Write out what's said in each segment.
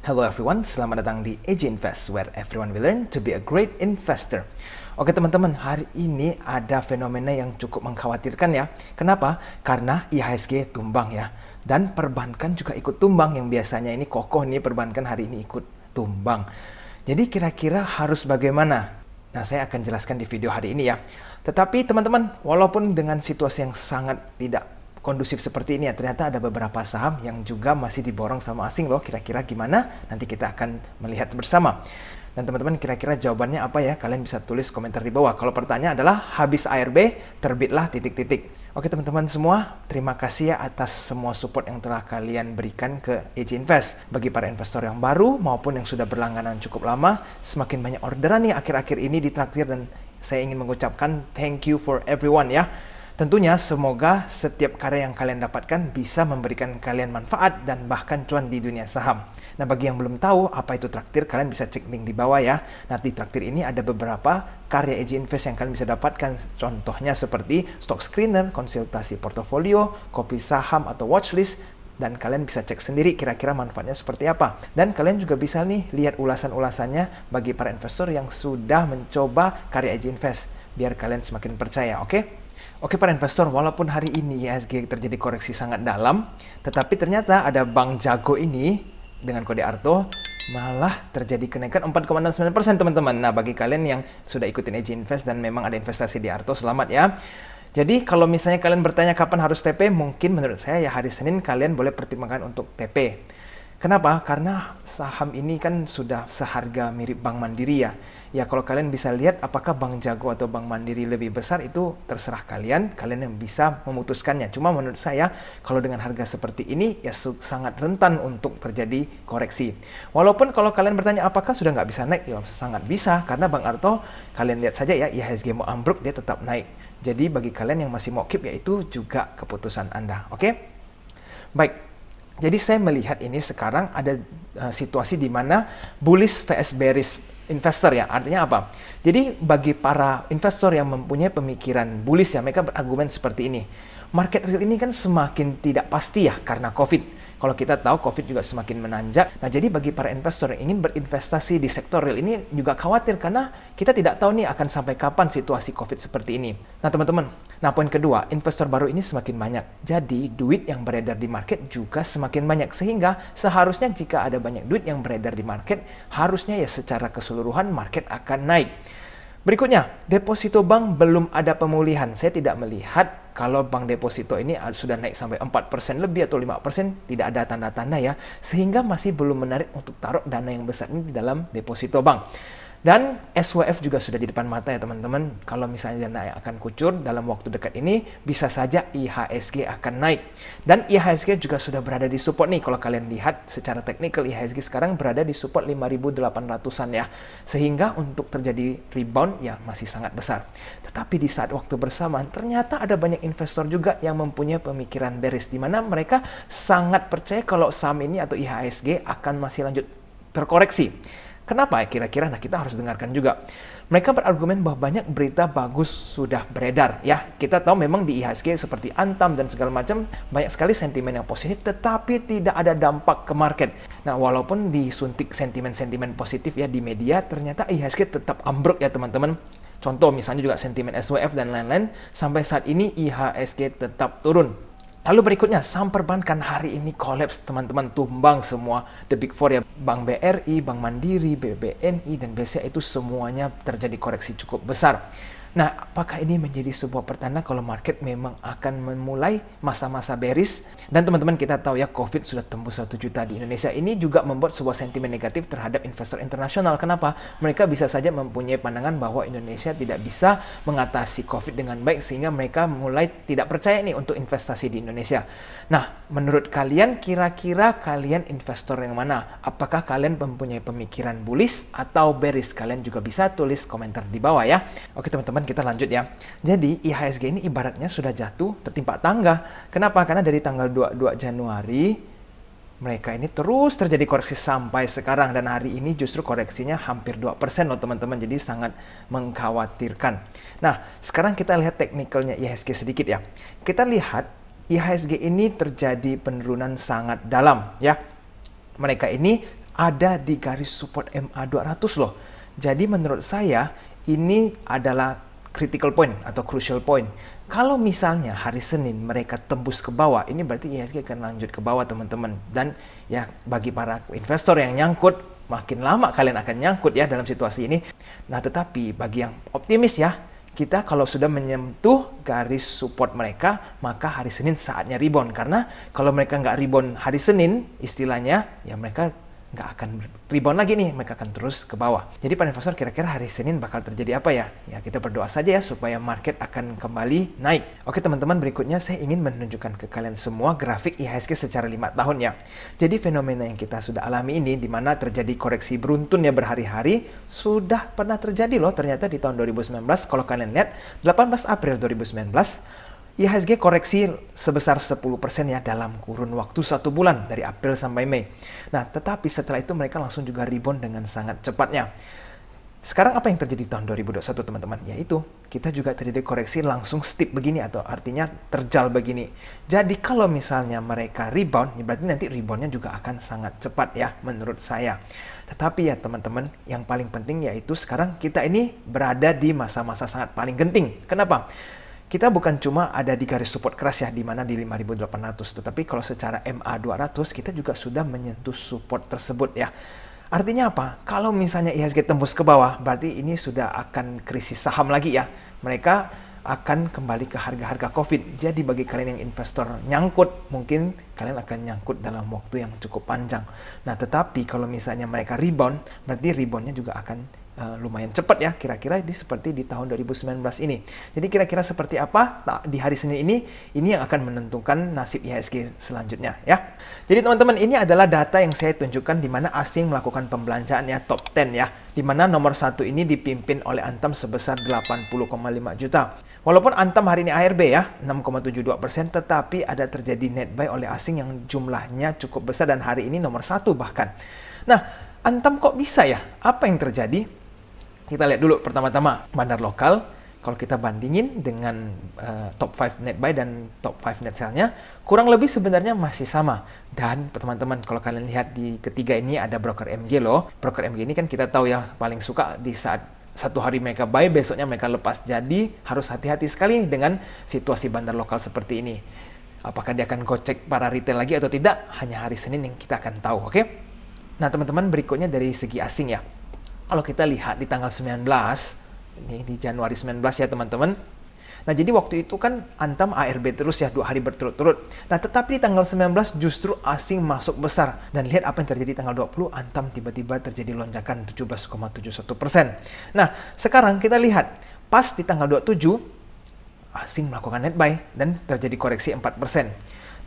Hello everyone, selamat datang di AJ Invest, where everyone will learn to be a great investor. Oke teman-teman, hari ini ada fenomena yang cukup mengkhawatirkan ya. Kenapa? Karena IHSG tumbang ya. Dan perbankan juga ikut tumbang, yang biasanya ini kokoh nih perbankan hari ini ikut tumbang. Jadi kira-kira harus bagaimana? Nah, saya akan jelaskan di video hari ini ya. Tetapi teman-teman, walaupun dengan situasi yang sangat tidak kondusif seperti ini ya, ternyata ada beberapa saham yang juga masih diborong sama asing loh. Kira-kira gimana? Nanti kita akan melihat bersama. Dan teman-teman, kira-kira jawabannya apa ya? Kalian bisa tulis komentar di bawah. Kalau pertanyaan adalah, habis ARB, terbitlah titik-titik. Oke teman-teman semua, terima kasih ya atas semua support yang telah kalian berikan ke AJ Invest. Bagi para investor yang baru maupun yang sudah berlangganan cukup lama, semakin banyak orderan nih akhir-akhir ini di traktir, dan saya ingin mengucapkan thank you for everyone ya. Tentunya semoga setiap karya yang kalian dapatkan bisa memberikan kalian manfaat dan bahkan cuan di dunia saham. Nah, bagi yang belum tahu apa itu traktir, kalian bisa cek link di bawah ya. Nah, di traktir ini ada beberapa karya AJ Invest yang kalian bisa dapatkan. Contohnya seperti stock screener, konsultasi portofolio, kopi saham atau watchlist, dan kalian bisa cek sendiri kira-kira manfaatnya seperti apa. Dan kalian juga bisa nih lihat ulasan-ulasannya bagi para investor yang sudah mencoba karya AJ Invest, biar kalian semakin percaya, oke? Oke para investor, walaupun hari ini IHSG terjadi koreksi sangat dalam, tetapi ternyata ada Bank Jago ini dengan kode ARTO malah terjadi kenaikan 4,69% teman-teman. Nah, bagi kalian yang sudah ikutin AJ Invest dan memang ada investasi di ARTO, selamat ya. Jadi kalau misalnya kalian bertanya kapan harus TP, mungkin menurut saya ya hari Senin kalian boleh pertimbangkan untuk TP. Kenapa? Karena saham ini kan sudah seharga mirip Bank Mandiri ya. Ya kalau kalian bisa lihat apakah Bank Jago atau Bank Mandiri lebih besar, itu terserah kalian yang bisa memutuskannya. Cuma menurut saya kalau dengan harga seperti ini ya sangat rentan untuk terjadi koreksi. Walaupun kalau kalian bertanya apakah sudah nggak bisa naik, ya sangat bisa, karena Bang Arto kalian lihat saja ya, IHSG mau ambruk dia tetap naik. Jadi bagi kalian yang masih mau keep, ya itu juga keputusan Anda. Oke? Baik. Jadi saya melihat ini sekarang ada situasi di mana bullish vs bearish investor ya. Artinya apa? Jadi bagi para investor yang mempunyai pemikiran bullish ya, mereka berargumen seperti ini. Market real ini kan semakin tidak pasti ya karena COVID. Kalau kita tahu COVID juga semakin menanjak. Nah, jadi bagi para investor yang ingin berinvestasi di sektor real ini juga khawatir karena kita tidak tahu nih akan sampai kapan situasi COVID seperti ini. Nah, teman-teman. Nah, poin kedua, investor baru ini semakin banyak. Jadi, duit yang beredar di market juga semakin banyak. Sehingga seharusnya jika ada banyak duit yang beredar di market, harusnya ya secara keseluruhan market akan naik. Berikutnya, deposito bank belum ada pemulihan. Saya tidak melihat kalau bank deposito ini sudah naik sampai 4% lebih atau 5%, tidak ada tanda-tanda ya. Sehingga masih belum menarik untuk taruh dana yang besar ini di dalam deposito bank. Dan SWF juga sudah di depan mata ya teman-teman. Kalau misalnya dana akan kucur dalam waktu dekat ini, bisa saja IHSG akan naik. Dan IHSG juga sudah berada di support nih. Kalau kalian lihat secara teknikal, IHSG sekarang berada di support 5.800-an ya. Sehingga untuk terjadi rebound ya masih sangat besar. Tetapi di saat waktu bersamaan, ternyata ada banyak investor juga yang mempunyai pemikiran bearish, di mana mereka sangat percaya kalau saham ini atau IHSG akan masih lanjut terkoreksi. Kenapa ya kira-kira? Nah, kita harus dengarkan juga. Mereka berargumen bahwa banyak berita bagus sudah beredar. Ya, kita tahu memang di IHSG seperti Antam dan segala macam banyak sekali sentimen yang positif, tetapi tidak ada dampak ke market. Nah, walaupun disuntik sentimen-sentimen positif ya di media, ternyata IHSG tetap ambruk ya teman-teman. Contoh misalnya juga sentimen SWF dan lain-lain, sampai saat ini IHSG tetap turun. Lalu berikutnya, saham perbankan hari ini kolaps teman-teman, tumbang semua. The Big Four ya, Bank BRI, Bank Mandiri, BBNI, dan BCA itu semuanya terjadi koreksi cukup besar. Nah, apakah ini menjadi sebuah pertanda kalau market memang akan memulai masa-masa bearish? Dan teman-teman kita tahu ya, COVID sudah tembus 1 juta di Indonesia. Ini juga membuat sebuah sentimen negatif terhadap investor internasional. Kenapa? Mereka bisa saja mempunyai pandangan bahwa Indonesia tidak bisa mengatasi COVID dengan baik, sehingga mereka mulai tidak percaya nih untuk investasi di Indonesia. Nah, menurut kalian, kira-kira kalian investor yang mana? Apakah kalian mempunyai pemikiran bullish atau bearish? Kalian juga bisa tulis komentar di bawah ya. Oke teman-teman, kita lanjut ya. Jadi IHSG ini ibaratnya sudah jatuh tertimpa tangga. Kenapa? Karena dari tanggal 22 Januari mereka ini terus terjadi koreksi sampai sekarang, dan hari ini justru koreksinya hampir 2% loh teman-teman. Jadi sangat mengkhawatirkan. Nah, sekarang kita lihat teknikalnya IHSG sedikit ya. Kita lihat IHSG ini terjadi penurunan sangat dalam ya. Mereka ini ada di garis support MA200 loh. Jadi menurut saya ini adalah critical point atau crucial point. Kalau misalnya hari Senin mereka tembus ke bawah, ini berarti IHSG akan lanjut ke bawah teman-teman. Dan ya bagi para investor yang nyangkut, makin lama kalian akan nyangkut ya dalam situasi ini. Nah tetapi bagi yang optimis ya, kita kalau sudah menyentuh garis support mereka, maka hari Senin saatnya rebound. Karena kalau mereka nggak rebound hari Senin, istilahnya ya mereka nggak akan rebound lagi nih, mereka akan terus ke bawah. Jadi para investor kira-kira hari Senin bakal terjadi apa ya? Ya kita berdoa saja ya supaya market akan kembali naik. Oke teman-teman, berikutnya saya ingin menunjukkan ke kalian semua grafik IHSG secara 5 tahun ya. Jadi fenomena yang kita sudah alami ini, di mana terjadi koreksi beruntun ya berhari-hari, sudah pernah terjadi loh ternyata di tahun 2019. Kalau kalian lihat 18 April 2019, IHSG koreksi sebesar 10% ya dalam kurun waktu 1 bulan dari April sampai Mei. Nah, tetapi setelah itu mereka langsung juga rebound dengan sangat cepatnya. Sekarang apa yang terjadi di tahun 2021 teman-teman? Yaitu kita juga terjadi koreksi langsung steep begini atau artinya terjal begini. Jadi kalau misalnya mereka rebound, ya berarti nanti reboundnya juga akan sangat cepat ya menurut saya. Tetapi ya teman-teman, yang paling penting yaitu sekarang kita ini berada di masa-masa sangat paling genting. Kenapa? Kita bukan cuma ada di garis support keras ya, di mana di 5.800, tetapi kalau secara MA200 kita juga sudah menyentuh support tersebut ya. Artinya apa? Kalau misalnya IHSG tembus ke bawah, berarti ini sudah akan krisis saham lagi ya. Mereka akan kembali ke harga-harga COVID. Jadi bagi kalian yang investor nyangkut, mungkin kalian akan nyangkut dalam waktu yang cukup panjang. Nah, tetapi kalau misalnya mereka rebound, berarti reboundnya juga akan lumayan cepat ya, kira-kira seperti di tahun 2019 ini. Jadi kira-kira seperti apa di hari Senin ini yang akan menentukan nasib IHSG selanjutnya ya. Jadi teman-teman, ini adalah data yang saya tunjukkan di mana asing melakukan pembelanjaan ya, top 10 ya, di mana nomor 1 ini dipimpin oleh Antam sebesar 80,5 juta. Walaupun Antam hari ini ARB ya, 6,72%, tetapi ada terjadi net buy oleh asing yang jumlahnya cukup besar dan hari ini nomor 1 bahkan. Nah, Antam kok bisa ya? Apa yang terjadi? Kita lihat dulu pertama-tama bandar lokal. Kalau kita bandingin dengan top 5 net buy dan top 5 net sell-nya, kurang lebih sebenarnya masih sama. Dan teman-teman, kalau kalian lihat di ketiga ini ada broker MG loh. Broker MG ini kan kita tahu ya, paling suka di saat satu hari mereka buy, besoknya mereka lepas. Jadi harus hati-hati sekali dengan situasi bandar lokal seperti ini. Apakah dia akan gocek para retail lagi atau tidak? Hanya hari Senin yang kita akan tahu, oke? Nah teman-teman, berikutnya dari segi asing ya. Kalau kita lihat di tanggal 19, ini di Januari 19 ya teman-teman. Nah jadi waktu itu kan Antam ARB terus ya 2 hari berturut-turut. Nah tetapi di tanggal 19 justru asing masuk besar. Dan lihat apa yang terjadi di tanggal 20, Antam tiba-tiba terjadi lonjakan 17,71%. Nah sekarang kita lihat, pas di tanggal 27, asing melakukan net buy dan terjadi koreksi 4%.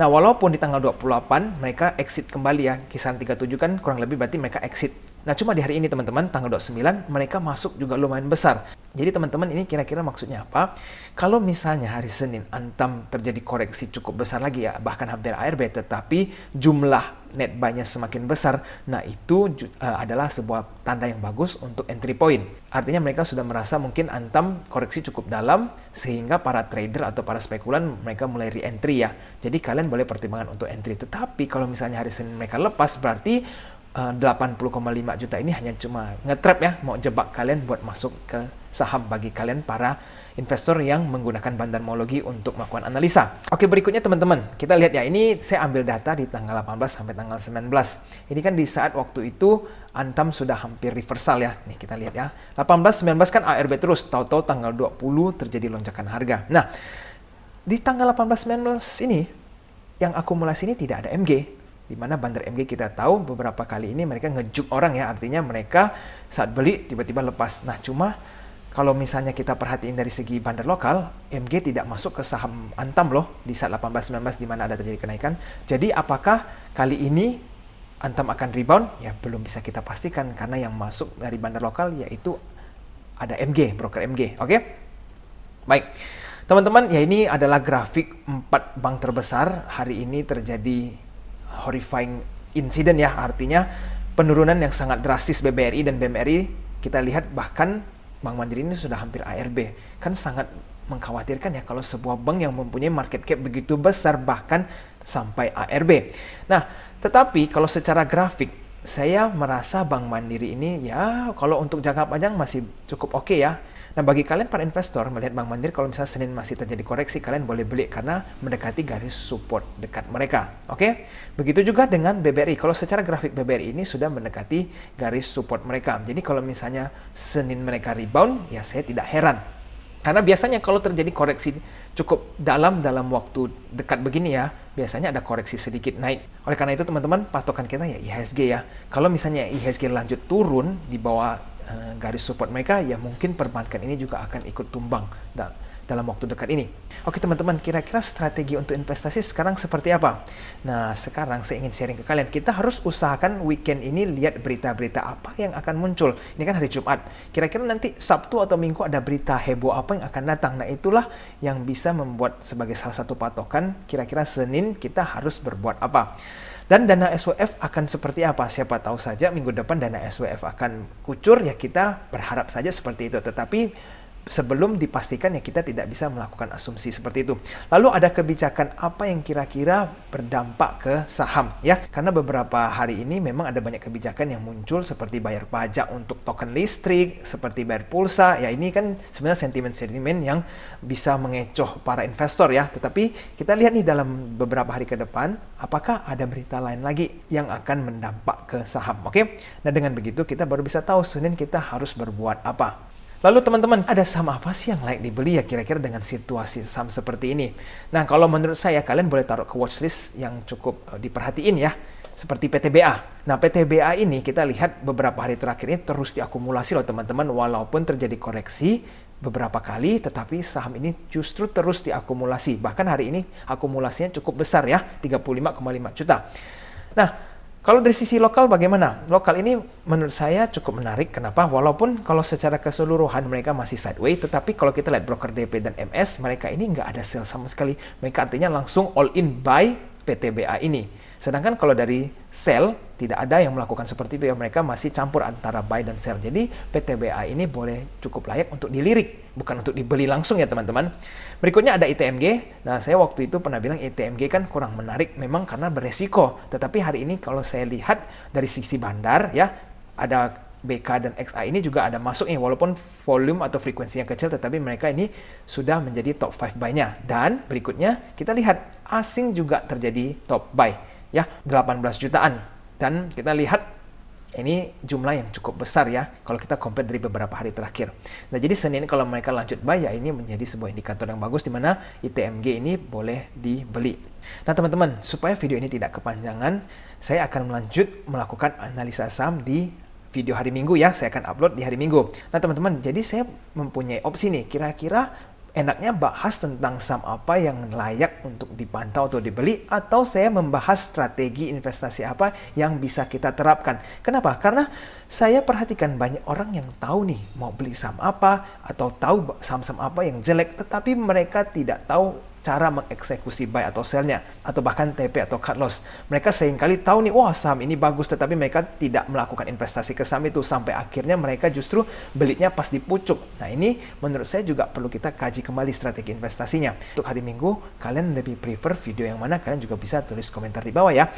Nah, walaupun di tanggal 28 mereka exit kembali ya, kisaran 37 kan kurang lebih berarti mereka exit. Nah, cuma di hari ini teman-teman, tanggal 29 mereka masuk juga lumayan besar. Jadi teman-teman, ini kira-kira maksudnya apa? Kalau misalnya hari Senin Antam terjadi koreksi cukup besar lagi ya, bahkan hampir ARB, tetapi jumlah net buy-nya semakin besar, nah itu adalah sebuah tanda yang bagus untuk entry point. Artinya mereka sudah merasa mungkin Antam koreksi cukup dalam, sehingga para trader atau para spekulan mereka mulai re-entry ya. Jadi kalian boleh pertimbangkan untuk entry. Tetapi kalau misalnya hari Senin mereka lepas, berarti 80,5 juta ini hanya cuma nge-trap ya, mau jebak kalian buat masuk ke saham bagi kalian para investor yang menggunakan bandarmologi untuk melakukan analisa. Oke, berikutnya teman-teman, kita lihat ya, ini saya ambil data di tanggal 18 sampai tanggal 19. Ini kan di saat waktu itu Antam sudah hampir reversal ya. Nih kita lihat ya, 18-19 kan ARB terus, tahu-tahu tanggal 20 terjadi lonjakan harga. Nah, di tanggal 18-19 ini, yang akumulasi ini tidak ada MG. Di mana bandar MG kita tahu beberapa kali ini mereka ngejuk orang ya, artinya mereka saat beli tiba-tiba lepas. Nah cuma kalau misalnya kita perhatiin dari segi bandar lokal, MG tidak masuk ke saham Antam loh di saat 18-19 di mana ada terjadi kenaikan. Jadi apakah kali ini Antam akan rebound? Ya belum bisa kita pastikan karena yang masuk dari bandar lokal yaitu ada MG, broker MG. Oke? Baik. Teman-teman, ya ini adalah grafik 4 bank terbesar hari ini terjadi horrifying incident ya, artinya penurunan yang sangat drastis BBRI dan BMRI. Kita lihat bahkan Bank Mandiri ini sudah hampir ARB. Kan sangat mengkhawatirkan ya kalau sebuah bank yang mempunyai market cap begitu besar bahkan sampai ARB. Nah, tetapi kalau secara grafik saya merasa Bank Mandiri ini ya kalau untuk jangka panjang masih cukup oke ya. Nah, bagi kalian para investor melihat Bank Mandiri, kalau misalnya Senin masih terjadi koreksi, kalian boleh beli karena mendekati garis support dekat mereka. Oke? Begitu juga dengan BBRI. Kalau secara grafik BBRI ini sudah mendekati garis support mereka. Jadi kalau misalnya Senin mereka rebound, ya saya tidak heran. Karena biasanya kalau terjadi koreksi cukup dalam waktu dekat begini ya, biasanya ada koreksi sedikit naik. Oleh karena itu teman-teman, patokan kita ya IHSG ya. Kalau misalnya IHSG lanjut turun di bawah garis support mereka, ya mungkin perbankan ini juga akan ikut tumbang dalam waktu dekat ini. Oke teman-teman, kira-kira strategi untuk investasi sekarang seperti apa? Nah, sekarang saya ingin sharing ke kalian. Kita harus usahakan weekend ini lihat berita-berita apa yang akan muncul. Ini kan hari Jumat. Kira-kira nanti Sabtu atau Minggu ada berita heboh apa yang akan datang. Nah, itulah yang bisa membuat sebagai salah satu patokan kira-kira Senin kita harus berbuat apa. Dan dana SWF akan seperti apa? Siapa tahu saja minggu depan dana SWF akan kucur, ya kita berharap saja seperti itu. Tetapi sebelum dipastikan ya kita tidak bisa melakukan asumsi seperti itu. Lalu ada kebijakan apa yang kira-kira berdampak ke saham ya? Karena beberapa hari ini memang ada banyak kebijakan yang muncul seperti bayar pajak untuk token listrik, seperti bayar pulsa. Ya ini kan sebenarnya sentimen-sentimen yang bisa mengecoh para investor ya. Tetapi kita lihat nih dalam beberapa hari ke depan apakah ada berita lain lagi yang akan mendampak ke saham. Oke? Nah, dengan begitu kita baru bisa tahu Senin kita harus berbuat apa. Lalu teman-teman, ada saham apa sih yang layak dibeli ya kira-kira dengan situasi saham seperti ini? Nah, kalau menurut saya kalian boleh taruh ke watchlist yang cukup diperhatiin ya, seperti PTBA. Nah, PTBA ini kita lihat beberapa hari terakhir ini terus diakumulasi loh teman-teman, walaupun terjadi koreksi beberapa kali, tetapi saham ini justru terus diakumulasi. Bahkan hari ini akumulasinya cukup besar ya, 35,5 juta. Nah, kalau dari sisi lokal bagaimana? Lokal ini menurut saya cukup menarik. Kenapa? Walaupun kalau secara keseluruhan mereka masih sideways, tetapi kalau kita lihat broker DP dan MS, mereka ini nggak ada sell sama sekali. Mereka artinya langsung all in buy PTBA ini. Sedangkan kalau dari sell, tidak ada yang melakukan seperti itu ya. Mereka masih campur antara buy dan sell. Jadi PTBA ini boleh cukup layak untuk dilirik, bukan untuk dibeli langsung ya teman-teman. Berikutnya ada ITMG. Nah, saya waktu itu pernah bilang ITMG kan kurang menarik memang karena beresiko. Tetapi hari ini kalau saya lihat dari sisi bandar ya, ada BK dan XA ini juga ada masuk nih, walaupun volume atau frekuensinya kecil, tetapi mereka ini sudah menjadi top 5 buy-nya. Dan berikutnya kita lihat asing juga terjadi top buy ya, 18 jutaan. Dan kita lihat ini jumlah yang cukup besar ya kalau kita compare dari beberapa hari terakhir. Nah, jadi Senin kalau mereka lanjut buy ya ini menjadi sebuah indikator yang bagus di mana ITMG ini boleh dibeli. Nah, teman-teman, supaya video ini tidak kepanjangan, saya akan melanjut melakukan analisa saham di video hari Minggu ya. Saya akan upload di hari Minggu. Nah, teman-teman, jadi saya mempunyai opsi nih. Kira-kira enaknya bahas tentang saham apa yang layak untuk dipantau atau dibeli, atau saya membahas strategi investasi apa yang bisa kita terapkan. Kenapa? Karena saya perhatikan banyak orang yang tahu nih mau beli saham apa atau tahu saham-saham apa yang jelek, tetapi mereka tidak tahu cara mengeksekusi buy atau sell-nya, atau bahkan TP atau cut loss. Mereka seringkali tahu nih, wah saham ini bagus, tetapi mereka tidak melakukan investasi ke saham itu, sampai akhirnya mereka justru belinya pas di pucuk. Nah, ini menurut saya juga perlu kita kaji kembali strategi investasinya. Untuk hari Minggu, kalian lebih prefer video yang mana? Kalian juga bisa tulis komentar di bawah ya.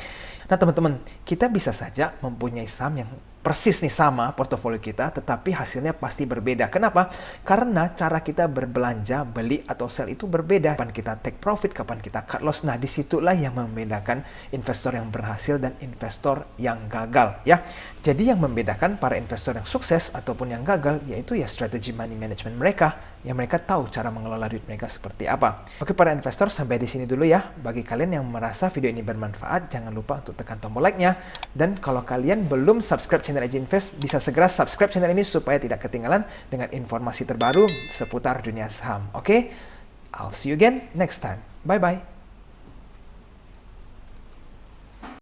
Nah, teman-teman, kita bisa saja mempunyai saham yang persis nih sama portofolio kita, tetapi hasilnya pasti berbeda. Kenapa? Karena cara kita berbelanja, beli atau sell itu berbeda. Kapan kita take profit, kapan kita cut loss. Nah, disitulah yang membedakan investor yang berhasil dan investor yang gagal ya. Jadi yang membedakan para investor yang sukses ataupun yang gagal yaitu ya strategi money management mereka, yang mereka tahu cara mengelola duit mereka seperti apa. Oke para investor, sampai di sini dulu ya. Bagi kalian yang merasa video ini bermanfaat, jangan lupa untuk tekan tombol like-nya. Dan kalau kalian belum subscribe channel Edge Invest, bisa segera subscribe channel ini supaya tidak ketinggalan dengan informasi terbaru seputar dunia saham. Oke, I'll see you again next time. Bye-bye.